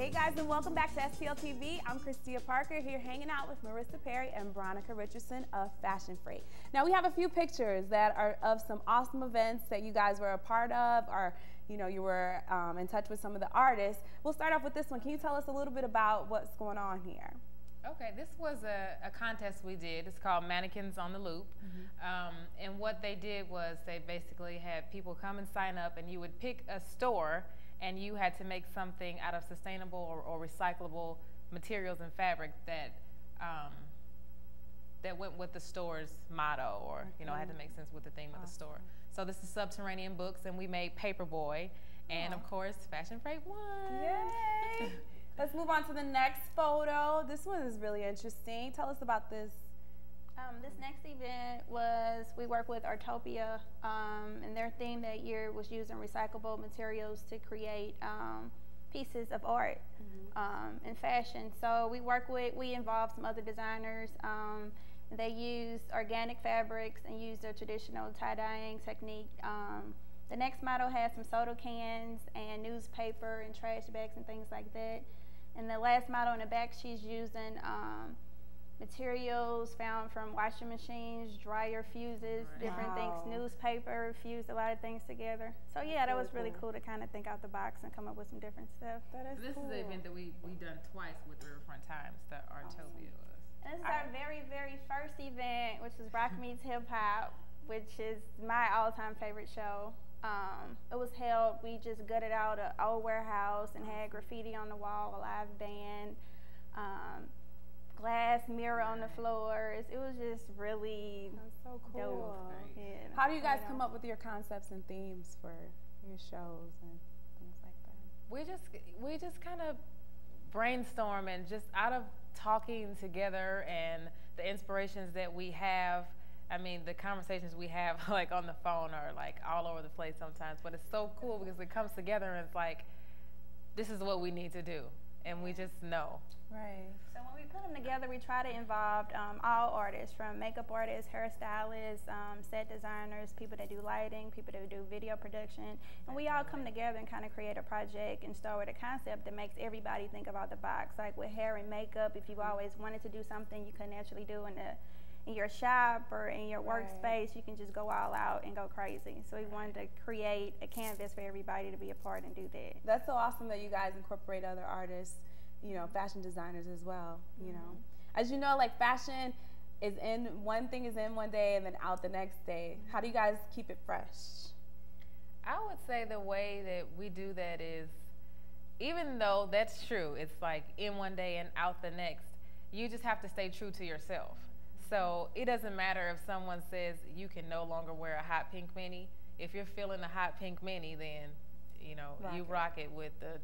Hey guys, and welcome back to STL TV. I'm Christia Parker here hanging out with Marissa and Bronica Richardson of Fashion Freight. Now we have a few pictures that are of some awesome events that you guys were a part of, or you were in touch with some of the artists. We'll start off with this one. Can you tell us a little bit about what's going on here? Okay, this was a contest we did. It's called Mannequins on the Loop. And what they did was they basically had people come and sign up, and you would pick a store and you had to make something out of sustainable or recyclable materials and fabric that that went with the store's motto, or had to make sense with the theme of the store. So this is Subterranean Books, and we made Paperboy, and of course Fashion Freight won. Yay! Let's move on to the next photo. This one is really interesting. Tell us about this. This next event was, we work with Artopia, and their theme that year was using recyclable materials to create pieces of art and fashion. So we involved some other designers. They used organic fabrics and used a traditional tie-dyeing technique. The next model had some soda cans and newspaper and trash bags and things like that. And the last model in the back, she's using materials found from washing machines, dryer fuses, different things, newspaper, fused a lot of things together. So yeah, that was really cool to kind of think out the box and come up with some different stuff. This is the event that we done twice with Riverfront Times, that Artopia was. And this is our very, very first event, which was Rock Meets Hip Hop, which is my all-time favorite show. It was held, we just gutted out an old warehouse and had graffiti on the wall, a live band, glass mirror on the floors. It was just really so cool. Dope. Yeah, how do you guys come up with your concepts and themes for your shows and things like that? We just kind of brainstorm, and just out of talking together and the inspirations that we have. I mean, the conversations we have like on the phone are like all over the place sometimes, but it's so cool because it comes together and it's like, this is what we need to do, and we just know. Right. So when we put them together, we try to involve all artists, from makeup artists, hairstylists, set designers, people that do lighting, people that do video production, and we all come together and kind of create a project and start with a concept that makes everybody think about the box. Like with hair and makeup, if you've always wanted to do something you couldn't actually do in your shop or in your workspace, you can just go all out and go crazy. So we wanted to create a canvas for everybody to be a part and do that. That's so awesome that you guys incorporate other artists, fashion designers as well. As you know, like fashion is in, one thing is in one day and then out the next day. How do you guys keep it fresh? I would say the way that we do that is, even though that's true, it's like in one day and out the next, you just have to stay true to yourself. So it doesn't matter if someone says you can no longer wear a hot pink mini. If you're feeling the hot pink mini, then you rock it with the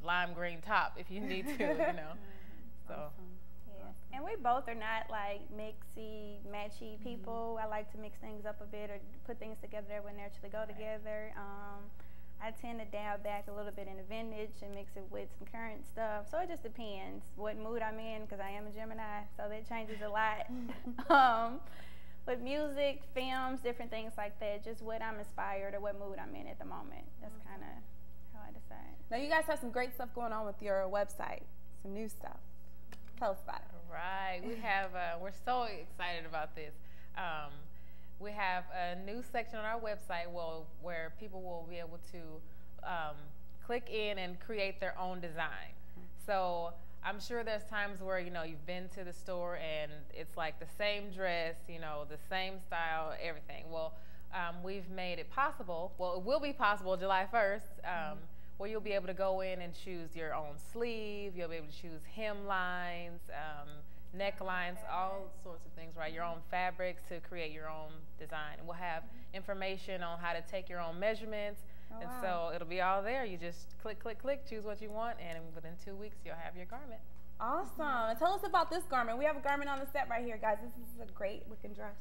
lime green top if you need to. So. Awesome. Yeah. And we both are not like mixy, matchy people. I like to mix things up a bit or put things together that would naturally go together. I tend to dial back a little bit in the vintage and mix it with some current stuff. So it just depends what mood I'm in, because I am a Gemini, so that changes a lot. With music, films, different things like that, just what I'm inspired or what mood I'm in at the moment. That's kind of how I decide. Now you guys have some great stuff going on with your website, some new stuff. Tell us about it. Right, we have, we're so excited about this. We have a new section on our website where people will be able to click in and create their own design. So I'm sure there's times where you've been to the store and it's like the same dress, the same style, everything. Well, we've made it possible. Well, it will be possible July 1st, where you'll be able to go in and choose your own sleeve. You'll be able to choose hemlines, necklines, all sorts of things, right? Your own fabrics to create your own design. And we'll have information on how to take your own measurements. And so it'll be all there. You just click, click, click, choose what you want, and within 2 weeks you'll have your garment. Awesome. Tell us about this garment. We have a garment on the set right here, guys. This is a great looking dress.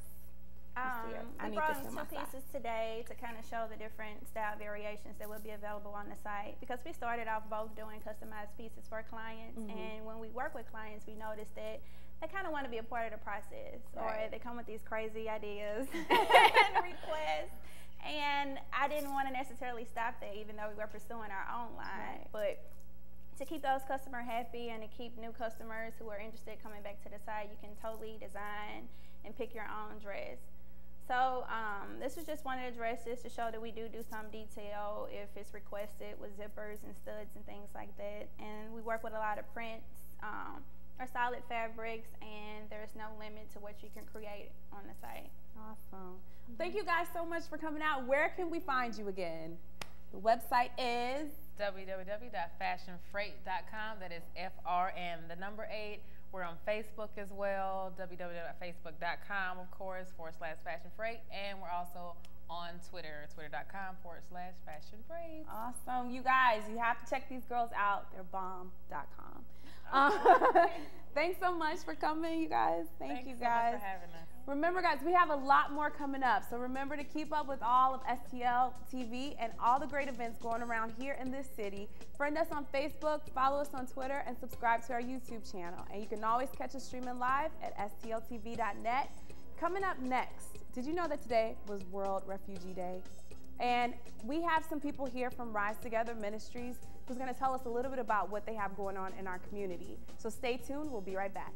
We brought in 2 pieces today to kind of show the different style variations that will be available on the site, because we started off both doing customized pieces for clients, and when we work with clients, we noticed that they kind of want to be a part of the process, or they come with these crazy ideas and requests, and I didn't want to necessarily stop there, even though we were pursuing our own line, but to keep those customers happy and to keep new customers who are interested coming back to the site, you can totally design and pick your own dress. So this was just one of the dresses to show that we do some detail if it's requested with zippers and studs and things like that. And we work with a lot of prints or solid fabrics, and there's no limit to what you can create on the site. Awesome. Thank you guys so much for coming out. Where can we find you again? The website is www.fashionfreight.com. That is FR and the number 8. We're on Facebook as well, www.facebook.com, of course, /fashionfreight. And we're also on Twitter, twitter.com/fashionfreight. Awesome. You guys, you have to check these girls out. They're bomb.com. Thanks so much for coming, you guys. Thanks you guys. So much for having us. Remember, guys, we have a lot more coming up. So remember to keep up with all of STL TV and all the great events going around here in this city. Friend us on Facebook, follow us on Twitter, and subscribe to our YouTube channel. And you can always catch us streaming live at stltv.net. Coming up next, did you know that today was World Refugee Day? And we have some people here from Rise Together Ministries who's going to tell us a little bit about what they have going on in our community. So stay tuned. We'll be right back.